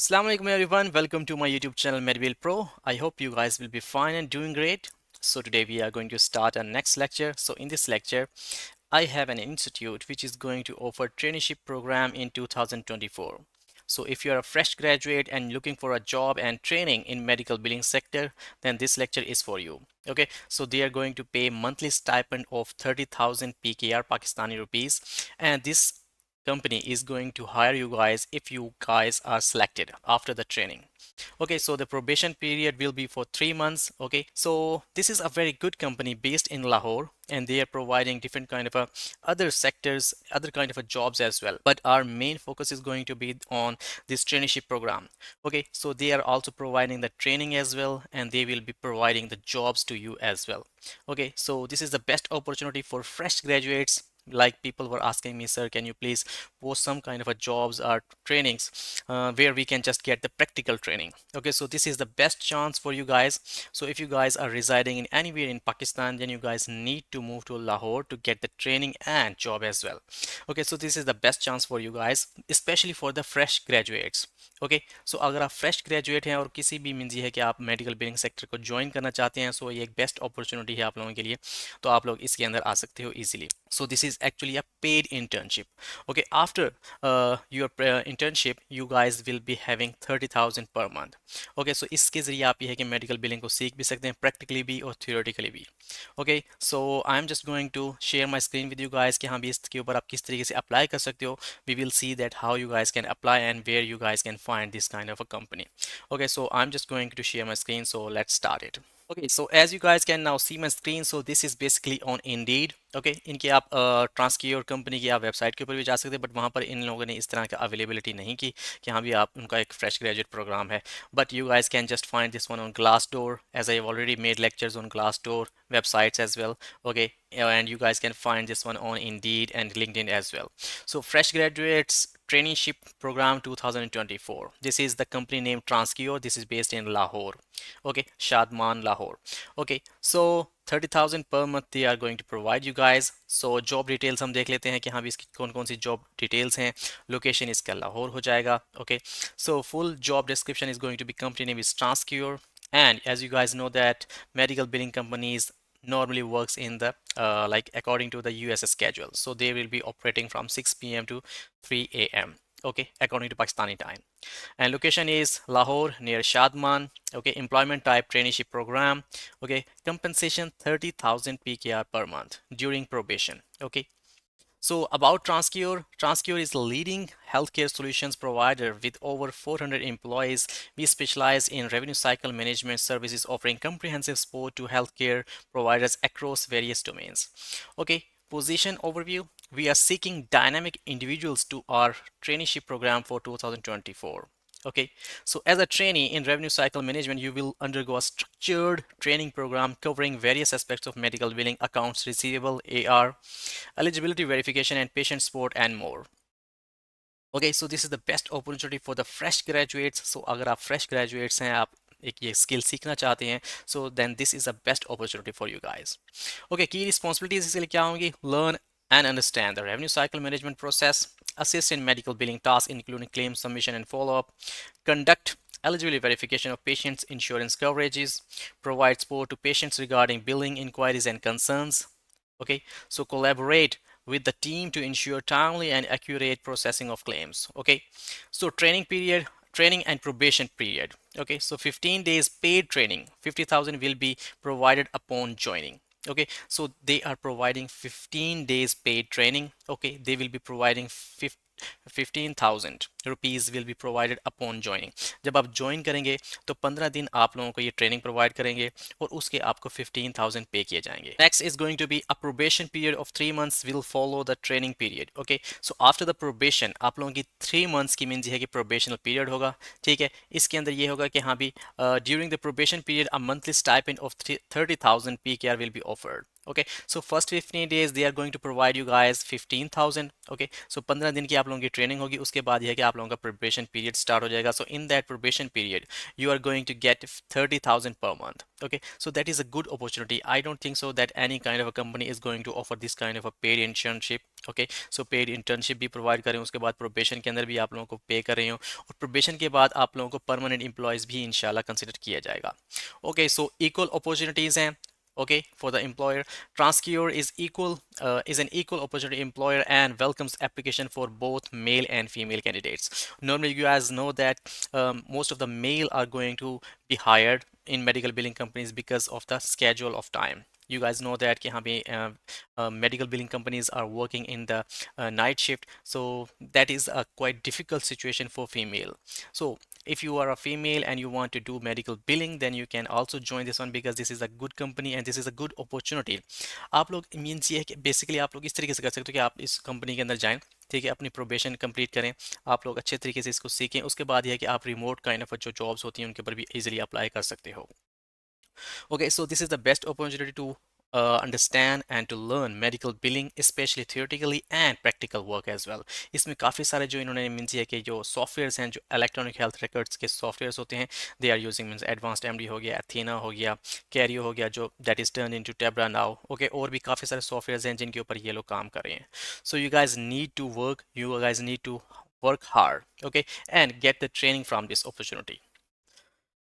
Assalamu alaikum everyone, welcome to my YouTube channel Medwheel Pro. I hope you guys will be fine and doing great. So today we are going to start our next lecture. So in this lecture, I have an institute which is going to offer traineeship program in 2024. So if you are a fresh graduate and looking for a job and training in medical billing sector, then this lecture is for you. Okay, so they are going to pay monthly stipend of 30,000 PKR Pakistani rupees, and this company is going to hire you guys if you guys are selected after the training. Okay, so the probation period will be for 3 months. Okay, so this is a very good company based in Lahore, and they are providing different kind of other sectors, other kind of jobs as well, but our main focus is going to be on this traineeship program. Okay, so they are also providing the training as well, and they will be providing the jobs to you as well. Okay, so this is the best opportunity for fresh graduates. Like, people were asking me, sir, can you please post some kind of a jobs or trainings where we can just get the practical training. Okay, so this is the best chance for you guys. So if you guys are residing in anywhere in Pakistan, then you guys need to move to Lahore to get the training and job as well. Okay, so this is the best chance for you guys, especially for the fresh graduates. Okay, so अगर आप fresh graduate हैं और किसी भी means ये है कि आप मेडिकल बिलिंग सेक्टर को ज्वाइन करना चाहते हैं, सो ये एक बेस्ट अपॉर्चुनिटी है आप लोगों के लिए, तो आप लोग इसके अंदर आ सकते हो easily. So this is actually a paid internship. Okay, after your internship, you guys will be having 30,000 per month. Okay, so इसके ज़रिए आप ये है कि मेडिकल बिलिंग को सीख भी सकते हैं, प्रैक्टिकली भी और थियोरेटिकली भी. Okay, so I'm just going to share my screen with you guys कि हाँ भी इसके ऊपर आप किस तरीके से अप्लाई कर सकते हो. We will see that how you guys can apply and where you guys can find this kind of a company. Okay, so I'm just going to share my screen, so let's start it. Okay, so as you guys can now see my screen, so this is basically on Indeed. Okay, इनके आप ट्रांसक्योर company की आप website के ऊपर भी जा सकते हैं, बट वहाँ पर इन लोगों ने इस तरह का अवेलेबिलिटी नहीं की कि हाँ भी आप उनका एक फ्रेश ग्रेजुएट प्रोग्राम है. But you guys can just find this one on Glassdoor, as I have already made lectures on Glassdoor websites as well. Okay, and you guys can find this one on Indeed and LinkedIn as well. So fresh graduates traineeship program 2024. This is the company name Transcure. This is based in Lahore. Okay, Shadman, Lahore. Okay, so 30,000 per month they are going to provide you guys. So job details हम देख लेते हैं कि हाँ भी इसकी कौन कौन सी job details हैं. Location इसका लाहौर हो जाएगा. Okay, so full job description is going to be, company name is Transcure, and as you guys know that medical billing companies normally works in the like according to the US schedule, so they will be operating from 6 p.m. to 3 a.m. okay, according to Pakistani time. And location is Lahore near Shadman. Okay, employment type traineeship program. Okay, compensation 30,000 PKR per month during probation. Okay, so about Transcure, Transcure is a leading healthcare solutions provider with over 400 employees. We specialize in revenue cycle management services, offering comprehensive support to healthcare providers across various domains. Okay, position overview. We are seeking dynamic individuals to our traineeship program for 2024. Okay, so as a trainee in revenue cycle management, you will undergo a structured training program covering various aspects of medical billing, accounts receivable, AR, eligibility verification, and patient support, and more. Okay, so this is the best opportunity for the fresh graduates. So अगर आप fresh graduates हैं, आप एक ये skill सीखना चाहते हैं, so then this is the best opportunity for you guys. Okay, key responsibilities इसके लिए क्या होंगी? Learn and understand the revenue cycle management process, assist in medical billing tasks including claim submission and follow-up, conduct eligibility verification of patients' insurance coverages, provide support to patients regarding billing inquiries and concerns. Okay, so collaborate with the team to ensure timely and accurate processing of claims. Okay, so training period, training and probation period. Okay, so 15 days paid training, 50,000 will be provided upon joining. Okay, so they are providing 15 days paid training. Okay, they will be providing 15,000 rupees will be provided upon joining. जब आप join करेंगे तो 15 दिन आप लोगों को ये training provide करेंगे और उसके आपको 15,000 पे किए जाएंगे. Next is going to be a probation period of 3 months will follow the training period. Okay, so after the probation आप लोगों की 3 मंथ्स की मीन्स ये है कि प्रोबेशनल पीरियड होगा. ठीक है, इसके अंदर ये होगा कि हाँ भी during the probation period a monthly stipend of 30,000 PKR will be offered. Okay so first 15 days they are going to provide you guys 15,000. ओके सो 15 दिन की आप लोगों की ट्रेनिंग होगी. उसके बाद यह है कि आप लोगों का प्रोबेशन पीरियड स्टार्ट हो जाएगा. So in that probation period you are going to get 30,000 per month. Okay, so that is a good opportunity. I don't think so that any kind of a company is going to offer this kind of a paid internship. Okay, so paid internship भी provide करें, उसके बाद probation के अंदर भी आप लोगों को पे कर रही हो, और प्रोबेशन के बाद आप लोगों को परमानेंट एम्प्लॉयज़ भी इंशाल्लाह कंसिडर किया जाएगा. ओके सो इक्वल अपॉर्चुनिटीज़ हैं. Okay, for the employer, Transcure is an equal opportunity employer and welcomes application for both male and female candidates. Normally you guys know that most of the male are going to be hired in medical billing companies because of the schedule of time. You guys know that कि हाँ भी medical billing companies are working in the night shift, so that is a quite difficult situation for female. So if you are a female and you want to do medical billing, then you can also join this one because this is a good company and this is a good opportunity. आप लोग means ये है कि basically आप लोग इस तरीके से कर सकते हो कि आप इस कंपनी के अंदर जाएं, ठीक है, अपनी प्रोबेशन कंप्लीट करें, आप लोग अच्छे तरीके से इसको सीखें, उसके बाद यह है कि आप रिमोट काइंड ऑफ जो जॉब्स होती हैं उनके ऊपर भी इजीली अप्लाई कर सकते हो. Okay, so this is the best opportunity to understand and to learn medical billing, especially theoretically and practical work as well. इसमें काफ़ी सारे जो इन्होंने मीन्स है कि जो सॉफ्टवेयर्स हैं, जो इलेक्ट्रॉनिक हेल्थ रिकॉर्ड्स के सॉफ्टवेयर्स होते हैं, they are using means advanced MD हो गया, एथेना हो गया, कैरियो हो गया, जो that is turn into Tebra now. Okay, और भी काफ़ी सारे सॉफ्टवेयर्स हैं जिनके ऊपर ये लोग काम कर रहे हैं. So you guys need to work, you guys need to work hard, okay, and get the training from this opportunity.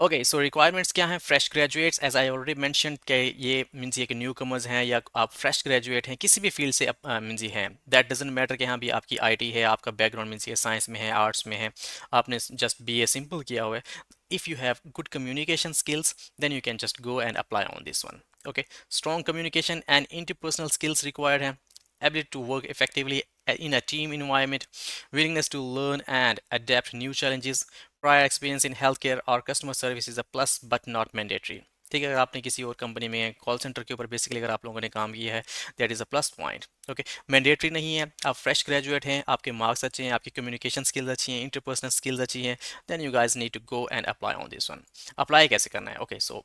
Okay so requirements क्या हैं? Fresh graduates, as I already mention कि ये मीन्स ये कि न्यू कमर्स हैं या आप fresh graduate हैं किसी भी फील्ड से मीन्स ये हैं, दैट डजेंट मैटर कि हाँ भी आपकी आईटी है, आपका बैकग्राउंड मीन्स ये साइंस में है, आर्ट्स में है, आपने जस्ट बीए सिंपल किया हुआ है. if you have good communication skills, then you can just go and apply on this one. Okay, strong communication and interpersonal skills required हैं, ability to work effectively in a team environment, willingness to learn and adapt new challenges, prior experience in healthcare or customer service is a plus but not mandatory. ठीक है, अगर आपने किसी और company में call centre के ऊपर basically अगर आप लोगों ने काम किया है, that is a plus point. Okay, mandatory नहीं है. आप फ्रेश ग्रेजुएट हैं, आपके मार्क्स अच्छे हैं, आपकी कम्युनिकेशन स्किल्स अच्छी हैं, इंटरपर्सनल स्किल्स अच्छी हैं, then you guys need to go and apply on this one. Apply कैसे करना है? Okay so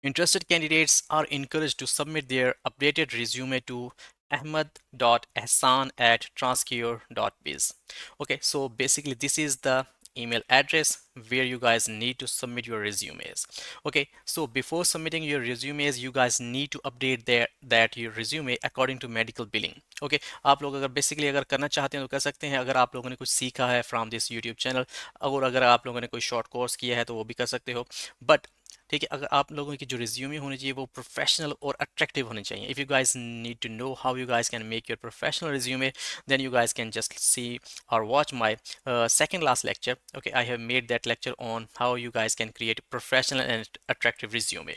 interested candidates are encouraged to submit their updated resume to ahmad.ahsan@transcure.biz. Okay, so basically this is the email address where you guys need to submit your resumes. Okay, so before submitting your resumes, you guys need to update that your resume according to medical billing. Okay, आप लोग अगर basically अगर करना चाहते हैं तो कर सकते हैं, अगर आप लोगों ने कुछ सीखा है फ्रॉम दिस यूट्यूब चैनल, और अगर आप लोगों ने कोई शॉर्ट कोर्स किया है तो वो भी कर सकते हो. बट ठीक है, अगर आप लोगों की जो रिज्यूमे होनी चाहिए वो प्रोफेशनल और अट्रैक्टिव होनी चाहिए. If you guys need to know how you guys can make your professional resume, then you guys can just see or watch my second last lecture. Okay, I have made that lecture on how you guys can create professional and attractive resume.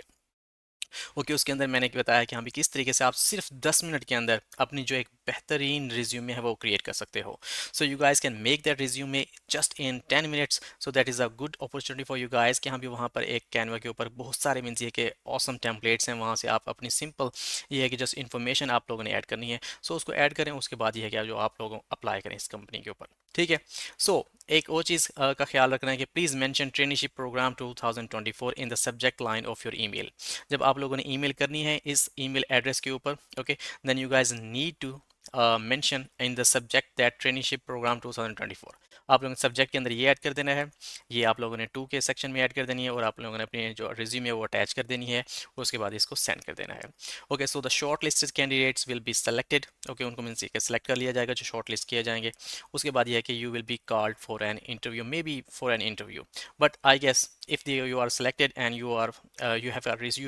Okay, उसके अंदर मैंने बताया कि हाँ भी किस तरीके से आप सिर्फ 10 मिनट के अंदर अपनी जो एक बेहतरीन रिज्यूमे है वो क्रिएट कर सकते हो. So you guys can make that resume just in 10 minutes. So that is a good opportunity for you guys कि हाँ भी वहाँ पर एक कैनवा के ऊपर बहुत सारे मीन्स ये कि ऑसम टेम्पलेट्स हैं, वहाँ से आप अपनी सिंपल ये है कि जस्ट इन्फॉर्मेशन आप लोगों ने ऐड करनी है. सो उसको ऐड करें, उसके बाद ये है कि जो आप लोगों अप्लाई करें इस कंपनी के ऊपर. ठीक है, सो एक और चीज़ का ख्याल रखना है कि please mention traineeship program 2024 in the subject line of your email. जब आप लोगों ने ईमेल करनी है इस ईमेल एड्रेस के ऊपर, okay, then you guys need to mention in the subject that traineeship program 2024. आप लोगों ने सब्जेक्ट के अंदर ये ऐड कर देना है, ये आप लोगों ने टू के सेक्शन में ऐड कर देनी है, और आप लोगों ने अपनी जो रिज्यूमे है वो अटैच कर देनी है, उसके बाद इसको सेंड कर देना है. Okay, so the short listed candidates will be selected. Okay, उनको मीन्स सेलेक्ट कर लिया जाएगा जो शॉर्ट लिस्ट किए जाएंगे. उसके बाद यह है कि you will be called for an interview, maybe for an interview, but I guess if you are selected and you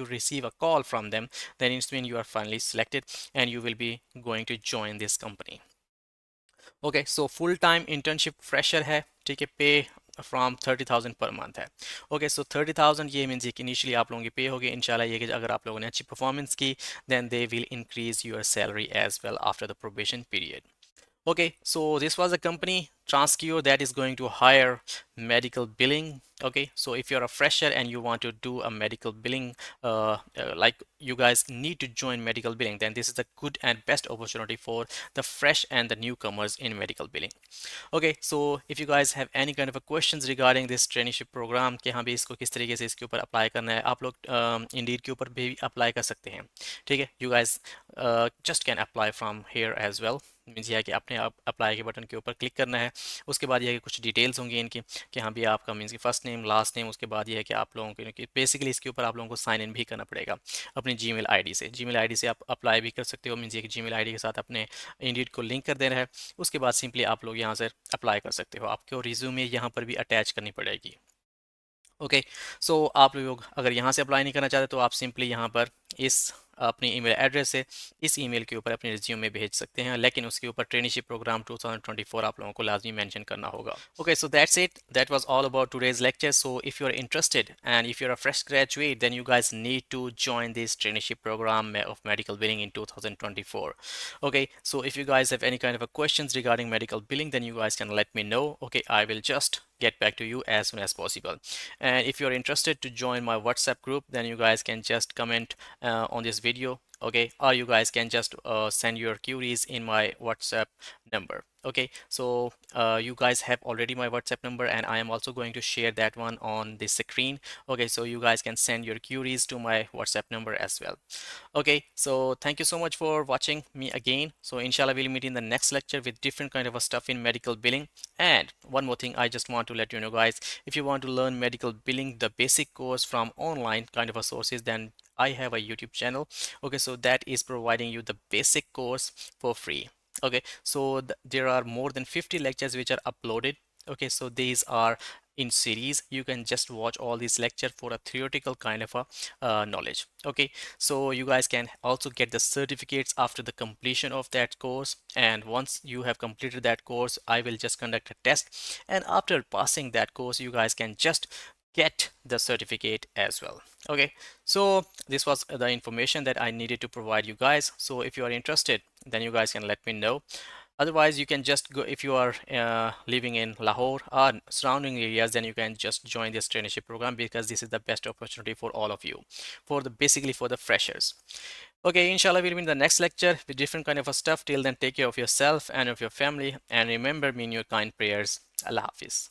receive a call from them, then it's mean you are finally selected and you will be going to join this company. Okay, so full time internship fresher है, ठीक है, पे from 30,000 per month है. Okay, सो 30,000 ये means कि initially आप लोगों की पे होगी. इंशाल्लाह ये कि अगर आप लोगों ने अच्छी परफॉर्मेंस की, then they will increase your salary as well after the probation period. Okay, so this was the company. Transcure, that is going to hire medical billing. Okay, so if you're a fresher and you want to do a medical billing, like you guys need to join medical billing, then this is the good and best opportunity for the fresh and the newcomers in medical billing. Okay, so if you guys have any kind of a questions regarding this traineeship program कि हाँ भी इसको किस तरीके से इसके ऊपर apply करना है, आप लोग इंडीड के ऊपर भी अप्लाई कर सकते हैं. ठीक है, you guys just can apply from here as well. Means यह है कि अपने आप अप्लाई के बटन के ऊपर क्लिक करना है. उसके बाद यह है कि कुछ डिटेल्स होंगी इनकी कि हाँ भी आपका मीन्स की फर्स्ट नेम लास्ट नेम. उसके बाद यह है कि आप लोगों को बेसिकली इसके ऊपर आप लोगों को साइन इन भी करना पड़ेगा अपनी जीमेल आईडी से. जीमेल आईडी से आप अप्लाई भी कर सकते हो. मीन्स ये कि जीमेल आईडी के साथ अपने इंडीड को लिंक कर देना है. उसके बाद सिंपली आप लोग यहाँ से अप्लाई कर सकते हो. आपको रिज्यूमे यहाँ पर भी अटैच करनी पड़ेगी. ओके, सो आप लोग अगर यहाँ से अप्लाई नहीं करना चाहते तो आप सिंपली यहाँ पर इस अपनी ईमेल एड्रेस से इस ईमेल के ऊपर अपने रिज्यूमे भेज सकते हैं, लेकिन उसके ऊपर ट्रेनिशिप प्रोग्राम 2024 आप लोगों को लाजमी मेंशन करना होगा. Okay, so that's it. That was all about today's lecture. So if you are interested and if you are a fresh graduate, then you guys need to join this traineeship program of medical billing in 2024. Okay, so if you guys have any kind of a questions regarding medical billing, then you guys can let me know. Okay, I will just get back to you as soon as possible. And if you're interested to join my WhatsApp group, then you guys can just comment on this video. Okay, or you guys can just send your queries in my WhatsApp number. Okay, so you guys have already my WhatsApp number, and I am also going to share that one on the screen. Okay, so you guys can send your queries to my WhatsApp number as well. Okay, so thank you so much for watching me again. So inshallah we'll meet in the next lecture with different kind of a stuff in medical billing. And one more thing I just want to let you know, guys, if you want to learn medical billing, the basic course from online kind of a sources, then I have a YouTube channel. Okay, so that is providing you the basic course for free. Okay, so there are more than 50 lectures which are uploaded. Okay, so these are in series. You can just watch all these lectures for a theoretical kind of a knowledge. Okay, so you guys can also get the certificates after the completion of that course. And once you have completed that course, I will just conduct a test, and after passing that course, you guys can just get the certificate as well. Okay, so this was the information that I needed to provide you guys. So if you are interested, then you guys can let me know. Otherwise, you can just go, if you are living in Lahore or surrounding areas, then you can just join this traineeship program, because this is the best opportunity for all of you, for the basically for the freshers. Okay, inshallah we'll be in the next lecture with different kind of a stuff. Till then, take care of yourself and of your family, and remember me in your kind prayers. Allah Hafiz.